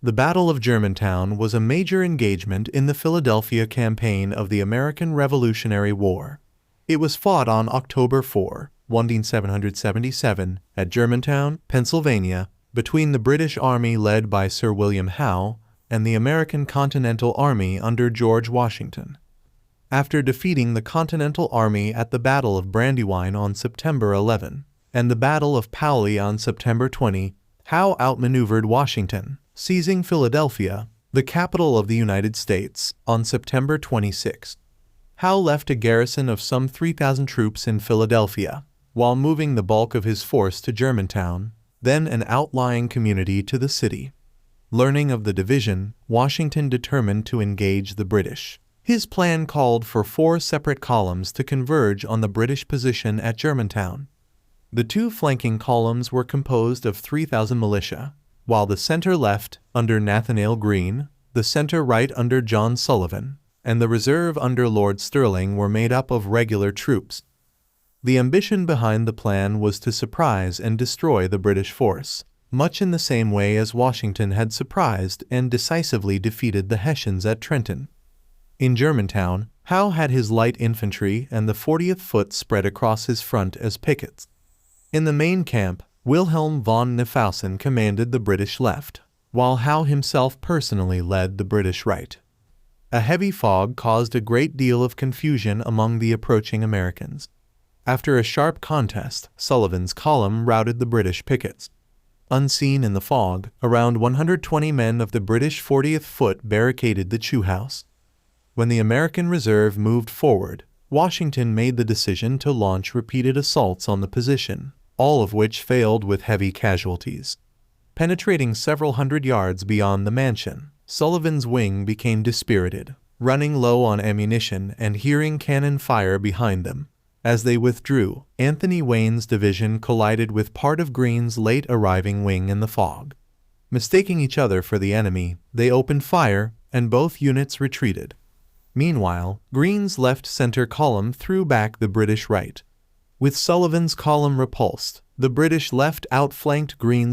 The Battle of Germantown was a major engagement in the Philadelphia campaign of the American Revolutionary War. It was fought on October 4, 1777, at Germantown, Pennsylvania, between the British Army led by Sir William Howe and the American Continental Army under George Washington. After defeating the Continental Army at the Battle of Brandywine on September 11 and the Battle of Paoli on September 20, Howe outmaneuvered Washington, seizing Philadelphia, the capital of the United States, on September 26. Howe left a garrison of some 3,000 troops in Philadelphia, while moving the bulk of his force to Germantown, then an outlying community to the city. Learning of the division, Washington determined to engage the British. His plan called for 4 separate columns to converge on the British position at Germantown. The 2 flanking columns were composed of 3,000 militia, while the center left under Nathanael Greene, the center right under John Sullivan, and the reserve under Lord Stirling were made up of regular troops. The ambition behind the plan was to surprise and destroy the British force, much in the same way as Washington had surprised and decisively defeated the Hessians at Trenton. In Germantown, Howe had his light infantry and the 40th Foot spread across his front as pickets. In the main camp, Wilhelm von Knyphausen commanded the British left, while Howe himself personally led the British right. A heavy fog caused a great deal of confusion among the approaching Americans. After a sharp contest, Sullivan's column routed the British pickets. Unseen in the fog, around 120 men of the British 40th Foot barricaded the Chew House. When the American reserve moved forward, Washington made the decision to launch repeated assaults on the position, all of which failed with heavy casualties. Penetrating several hundred yards beyond the mansion, Sullivan's wing became dispirited, running low on ammunition and hearing cannon fire behind them. As they withdrew, Anthony Wayne's division collided with part of Greene's late-arriving wing in the fog. Mistaking each other for the enemy, they opened fire, and both units retreated. Meanwhile, Greene's left-center column threw back the British right. With Sullivan's column repulsed, the British left outflanked Greene's